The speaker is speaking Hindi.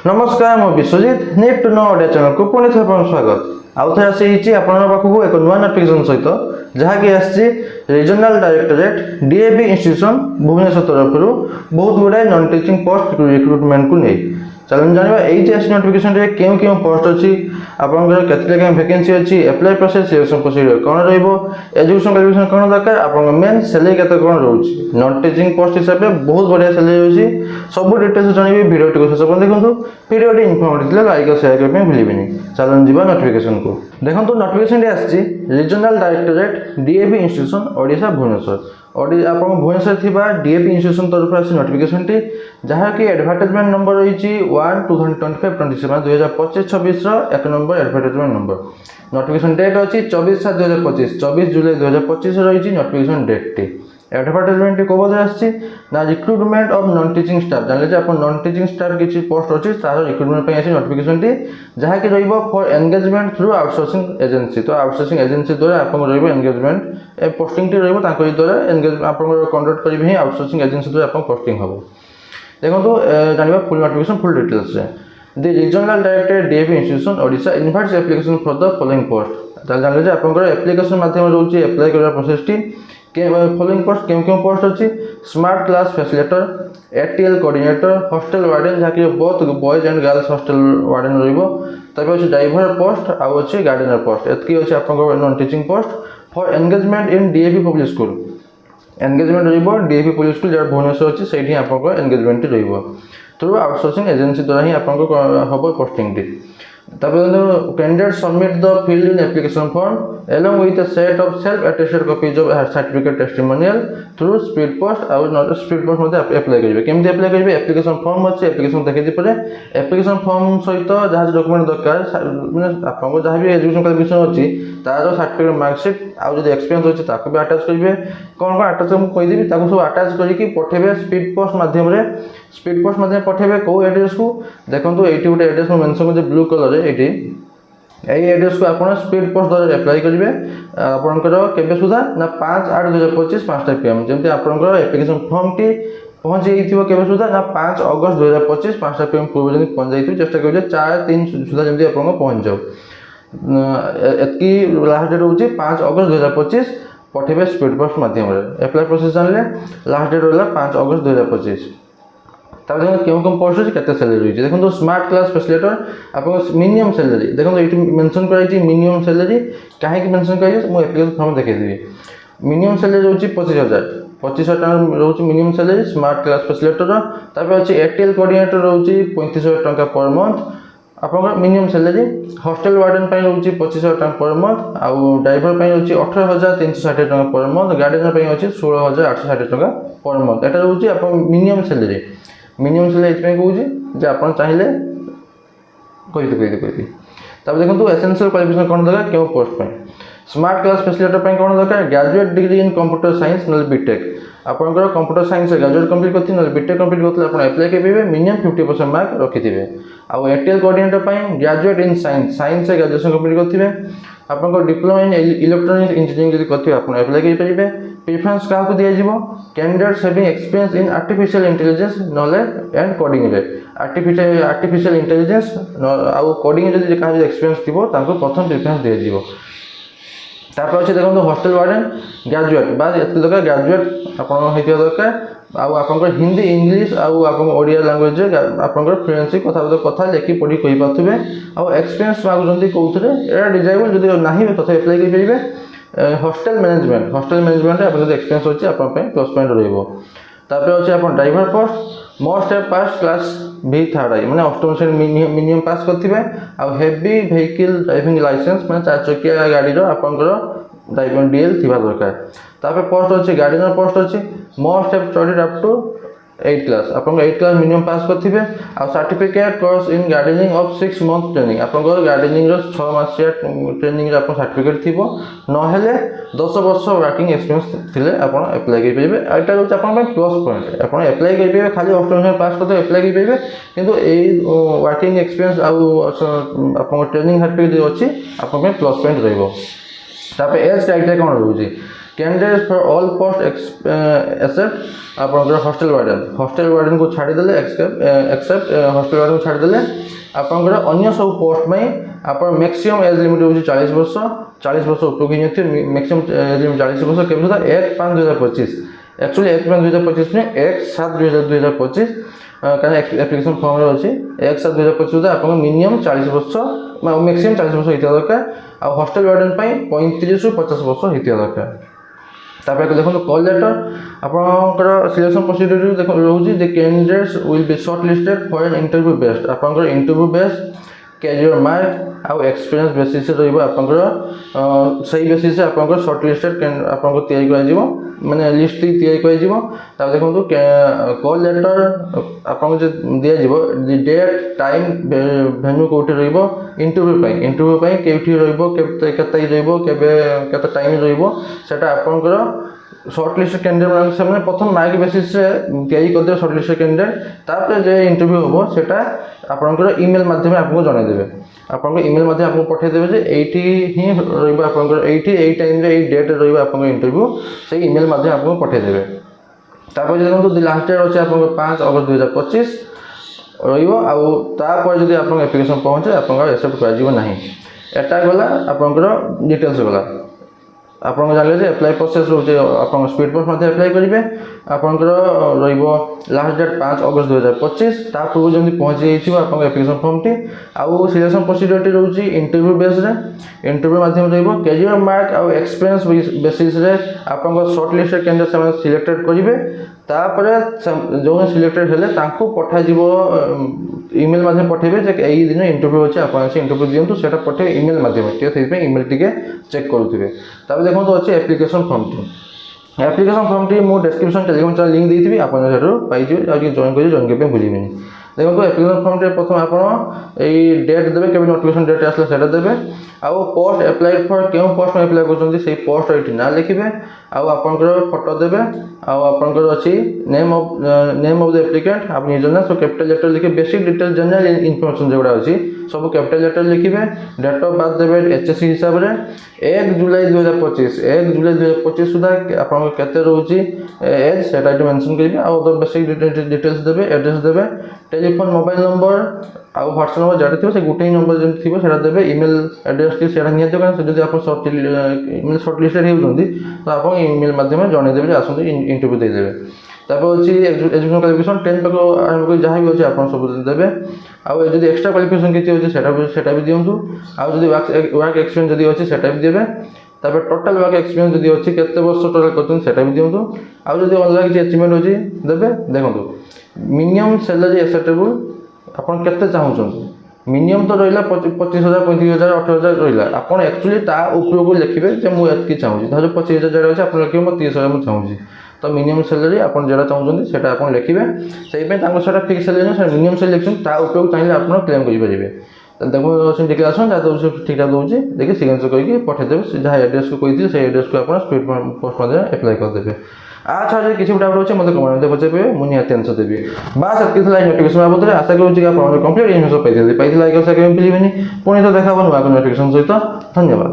नमस्कार मो Biswajit need to know Odia channel को पुणी थे स्वागत आउ थे आसी आपन पाखक एक नुआ नोटिफिकेशन सहित जहाँकि आसी regional directorate DAV institution Bhubaneswar तरफ बहुत गुड़ाए नॉन टीचिंग पोस्ट रिक्रुटमेंट को नहीं चलन जाना ये नोटिफिकेशन क्यों क्यों पोस्ट अच्छी आपंकर के वैकेंसी अच्छी एप्लाई प्रोसेस सिलेक्शन प्रोसीजर कौन रेजुकेशन क्वालिफिकेशन कौन दरकार आप मेन सैलरी के कौन रोचे नॉन टीचिंग पोस्ट हिसाब से बहुत बढ़िया सैलरी रोचे सब डिटेल्स जानवी भिडियो टी शेष पर्यटन देखो भिडियो इनफर्मेटिव लाइक और शेयर करने भूलें चलन जा नोटिफिकेशन को देखो नोटिफिकेशन आसी regional directorate DAV institution Odisha Bhubaneswar आप भुवनेश्वर थी डीएवी इंस्टीट्यूशन तरफ आसी नोटिफिकेशन टी जहाँकि एडवर्टाइजमेंट नंबर रही 1/2025-2025 एक number advertisement number notification date अच्छी 24/7/2025 24 जुलाई 2025 रही नोटिफिकेशन डेट टी एडवर्टाइजमेंट कब आसी ना recruitment of non teaching staff जानले आप नॉन टीचिंग स्टाफ किसी पोस्ट अच्छी तार रिक्रुटमेंट आसी नोटिफिकेशन टी जहाँकि for engagement through outsourcing agency तो आउटसोर्सिंग एजेंसी द्वारा आप एंगेजमेंट ए पोस्टिंग टी द्वारा एंगेज आप कंडक्ट करेंगे आउटसोर्सिंग एजेंसी द्वारा आप पोस्टिंग हम देखो जाना full notification full details the regional director DAV institution Odisha invites application for the following post जानले आप एप्लिकेशन माध्यम रोचे एप्लाई करने प्रोसेस टी फॉलोइंग पोस्ट क्यों पोस्ट अच्छी smart class facilitator ATL coordinator hostel warden जहाँकि बहुत boys and girls hostel warden रही ड्राइवर पोस्ट आउ अच्छी गार्डनर पोस्ट एतकी अच्छी आप non teaching post for engagement in DAV public school engagement रही डीएवी पब्लिक स्कूल जहाँ भुवनेश्वर अच्छी से आप एंगेजमेंट थ्रू आउटसोर्सिंग एजेंसी द्वारा ही आप हम posting T candidate submit the field in application form along with a set of self-attested copies of certificate testimonial through speed post और not speed post Madhya apply करेंगे केमती अप्लाई करेंगे एप्लिकेशन फॉर्म अच्छे एप्लिकेशन देखी पड़े एप्लिकेशन फॉर्म सहित जहाँ डॉक्यूमेंट दरकार मैंने आपको जहाँ भी एजुकेशन क्वालिफिकेशन अच्छी तार सर्टिफिकेट मार्कशीट आउ जो एक्सपीरियंस अच्छी ताको भी अटैच करेंगे कौन कौन अटैच मुझे कहीदेवी सब अटैच करके पठेबे स्पीड पोस्ट माध्यम पठेबे कौ एड्रेस को देखो ये गोटे एड्रेस मेंशन कर ब्लू कलर ये यही एड्रेस को आप स्पीड पोस्ट द्वारा अप्लाई करेंगे आपंकर केबे सुधा ना 5/8/2025 5टा PM जमी आपंकर एप्लिकेशन फॉर्म टी पहुँची केबे सुधा ना 5 अगस्त 2025 5टा PM पूर्व जमी पहुँच जाइए चेष्टा करेंगे 4/3 सुधा जमी आप पहुँच जाओ एतकी लास्ट डेट हूँ 5 अगस्त 2025 पठेबे स्पीड पोस्ट माध्यम एप्लाई प्रोसेस जानले लास्ट डेट रहा 5 अगस्त 2025 तब देखो क्यों पोस्ट अच्छे केते सैलरी रही देखो स्मार्ट क्लास फैसिलिटेटर आप मिनिमम सैलरी देखो ये मेंशन कराई मिनिमम सैलरी कहीं मेंशन कराई मुझे एप्लिकेशन फॉर्म देखी मिनिमम सैलरी रोचे 25,000 टका रोचे minimum salary smart class facilitator तापर अच्छे एटीएल कोऑर्डिनेटर रोचे 35,000 टका पर मंथ आप मिनिमम सैलरी हॉस्टल वार्डन रोचे 25,000 टका पर मंथ आउ ड्राइवर रोचे 18,360 टका पर मंथ गार्डनर अच्छे 16,860 टका पर मंथ एटा रोचे आप मिनिमम सैलरी ये कहूँ आप चाहिए कही तब देखो एसेंशियल क्वालिफिकेशन कौन दरकार क्यों पोस्ट पर स्मार्ट क्लास फैसिलिटेटर कौन दरकार graduate degree in computer science ना बीटेक आपंकर कंप्यूटर साइंस ग्रेजुएट कंप्लीट करते ना बीटेक कंप्लीट करते आप अप्लाई करेंगे मिनिमम 50% मार्क रखिथे आउ ATL coordinator graduate in science graduation complete करते आपंकर डिप्लोमा इन इलेक्ट्रॉनिक्स इंजीनियरिंग जब करते आप अप्लाई करेंगे प्रिफरेंस क्या दिज्व candidates having experience in artificial intelligence knowledge and coding artificial intelligence आउ कोडिंग जब क्या एक्सपीरियंस थी प्रथम प्रिफरेंस दिज्व तापर अच्छे देखो हॉस्टल वार्डन ग्रेजुएट बास ये दरकार ग्रेजुएट आप दरकार आउ हिंदी इंग्लिश आउ ओडिया लैंग्वेज आपंकर फ्लुएंसी कथा लिखि पढ़ी कही पारे आउ एक्सपीरियंस मांगुंट कौन एटा डिजाइबल जब ना तथा एप्लाई करेंगे हॉस्टल मैनेजमेंट आप एक्सपीरियंस अच्छे आप प्लस पॉइंट रही अच्छे आप driver post must have pass class V3 मैंने अष्टम श्रेणी मिनिमम पास करेंगे आउ हेवी व्हीकल ड्राइविंग लाइसेंस मैं 4 चकिया गाड़ी आपंकर ड्राइविंग DL थी दरकार तापर पोस्ट अच्छे गार्डनर पोस्ट अच्छे must have studied up to 8 class आप 8 क्लास मिनिमम पास करेंगे a certificate course in gardening of 6 month training आप गार्डनिंग 6 मासिया ट्रेनिंग आप सर्टिफिकेट थी ना 10 वर्ष वर्किंग एक्सपीरियंस थी आप अप्लाई करेंगे यहाँ हूँ आप प्लस पॉइंट आप अप्लाई करेंगे खाली अष्टम पास करते अप्लाई करेंगे किंतु यही वर्किंग एक्सपीरियंस आप ट्रेनिंग सर्टिफिकेट अच्छी आप प्लस पॉइंट रही एज क्राइटेरिया कौन रोचे candidate for all post except आपंकर हॉस्टेल वार्डन को छाड़ीदे एक्सेप्ट हॉस्टेल वार्डन को छाड़ीदे आपंकर अन्य सब पोस्ट में आप मैक्सिमम एज लिमिट हो 40 वर्ष उपयोग मैक्सिमम एज लिमिट 40 वर्ष केवल 1/5/2025 एक्चुअली 1/5/2025 में 1/7/2025 कारण एप्लिकेशन फॉर्म रे अछि 1/7/2025 सुधा आपन मिनिमम 40 वर्ष मैक्सिमम 40 वर्ष हितिया दरकार आ हॉस्टेल वार्डन पई 35 रु 50 वर्ष हितिया दरकार। तापर देखो कॉल लेटर आपनकर सिलेक्शन प्रोसीजर देखो रहउछि the candidates will be shortlisted for an interview based आपनकर इंटरव्यू बेस्ड कैरियर मार्क आउ एक्सपीरियंस बेसिस रहिबो आपनकर सही बेसिस आपनकर शॉर्टलिस्टेड आपनकर तयारी करा जिवो माने लिस्ट तयारी करा जिवो ता देखो कॉल लेटर आपन जे दिया जिवो डेट टाइम वेन्यू कोठी रहिबो इंटरव्यू पई केठी रहिबो केते रहिबो केते टाइम रहिबो सेटा आपनकर शॉर्टलिस्टेड कैंडिडेट से प्रथम मार्क बेसिस तैयारी कर शॉर्टलिस्टेड कैंडिडेट तापर जे इंटरव्यू होबो सेटा आपनकर ईमेल माध्यम आपको जणाई देबे आपनकर ईमेल माध्यम आपको पठै देबे जे एठी ही रहइबो आपनकर एठी एई टाइम रे एई डेट रहइबो आपनकर इंटरव्यू से ईमेल माध्यम आपको पठै देबे तापर जे देखो लास्ट डेट अछि आपनकर 5 अगस्त 2025 रहइबो आ तापर जदी आपन एप्लिकेशन पहुंचे आपनकर एक्सेप्ट करा जिवो नाही एटा गला आपनकर डिटेल्स गला आपन जानले जे अप्लाई प्रोसेस रोचे आपन स्पीड पोस्ट मध्ये अप्लाई करिवे आपनकर रहइबो लास्ट डेट 5 अगस्त 2025 ता पूर्व जंदी पहुंच जाइथिबो आपन एप्लिकेशन फॉर्म टी आउ सिलेक्शन प्रोसीजर टी रहउची इंटरव्यू बेस्ड रे इंटरव्यू माध्यम रहइबो कैरियर मार्क आउ एक्सपीरियंस बेसिस रे आपन शॉर्टलिस्टेड कैंडिडेट से सिलेक्टेड करिवे तापर जो सिलेक्टेड हेले तांको पठा जिवो ईमेल माध्यम पठेबे जे एई दिन इंटरव्यू अछि आपन से इंटरव्यू दियंतु सेटा पठे ईमेल माध्यम ते सेहि पे ईमेल टिके चेक करूथिबे तबे देखो तो अछि एप्लिकेशन फॉर्म टी मो डिस्क्रिप्शन टेलीग्राम चैनल लिंक देइथिबि आपन सेठो पाइ जिवो आ जॉइन करि जॉइन केबे भुलिबेनी देखो एप्लिकेशन फॉर्म टे प्रथम आपन एई डेट देबे केबे नोटिफिकेशन डेट आसला सेटा देबे आउ पोस्ट अप्लाई फॉर केउ पोस्ट में अप्लाई करछन्ती सेही पोस्ट एठी ना लिखिबे आउ आपनकर फोटो देबे आउ आपनकर अछि नेम ऑफ द एप्लिकेंट आप निजर ना सो कैपिटल लेटर लिखे बेसिक डिटेल जनरल इन्फॉर्मेशन जेगुडा अछि सब कैपिटल लेटर लिखिबे डेट ऑफ बर्थ देबे एचएससी हिसाब रे 1 जुलाई 2025 सुधा आपन केते रहउची एज सेटा इट मेंशन करिबे आउ अदर बेसिक डिटेल्स देबे एड्रेस देबे टेलीफोन मोबाइल नंबर आउ व्हाट्सएप नंबर जाडे थिबो से गुटे नंबर जेम थिबो सेटा देबे ईमेल एड्रेस टी सेटा नियत कारण से जदी आपन शॉर्ट लिस्टेड हेउजंदी तो आपन ईमेल माध्यम जणे देबे आसंती इंटरव्यू दे देबे तापर अछि एजुकेशन क्वालिफिकेशन 10 तक आरंभ कर जहां भी अछि आपन सब देबे आउ जदी एक्स्ट्रा क्वालिफिकेशन केति अछि सेटा भी दियंतु आउ जदी वर्क एक्सपीरियंस जदी अछि सेटा भी देबे तापर टोटल वर्क एक्सपीरियंस जदी अछि केते वर्ष टोटल करछन सेटा भी दियंतु आउ जदी ऑनलाइन कि अचीवमेंट अछि देबे देखंतु मिनिमम सैलरी एक्सेप्टेबल आपन केते चाहउछन मिनिमम तो रहिला 25000 35000 18000 रहिला आपन एक्चुअली ता उपयोग को लिखिबे जे मु एतकी चाहउछि धर 25000 जाय अछि आपन लिखिबे म 30000 मु चाहउछि तो मिनिमम सैलरी आपन जेडा चाहउछन सेटा आपन लिखिबे सेहि पे तांको सेटा फिक्स सैलरी न मिनिमम सैलरी लिखछन ता उपयोग चाहिले आपन क्लेम करि परिबे देखो ओसन डिक्लेरेशन जा तो ठीक ठाक दोछि देखि सिग्नेचर करिके पठे देबे जहा एड्रेस को कहि दिए से एड्रेस को आपन स्पीड पोस्ट मध्ये अप्लाई कर देबे अच्छा जे किछि डाउट होचे मते कमेंट मध्ये पछे पे मुनि आंसर देबी बास एतकी थला नोटिफिकेशन बाबत आशा करू जे आपन कंप्लीट इन्फॉर्मेशन पाइथिले लाइक और शेयर करिबेनी पुणी तो देखाबो नवा नोटिफिकेशन सहित धन्यवाद।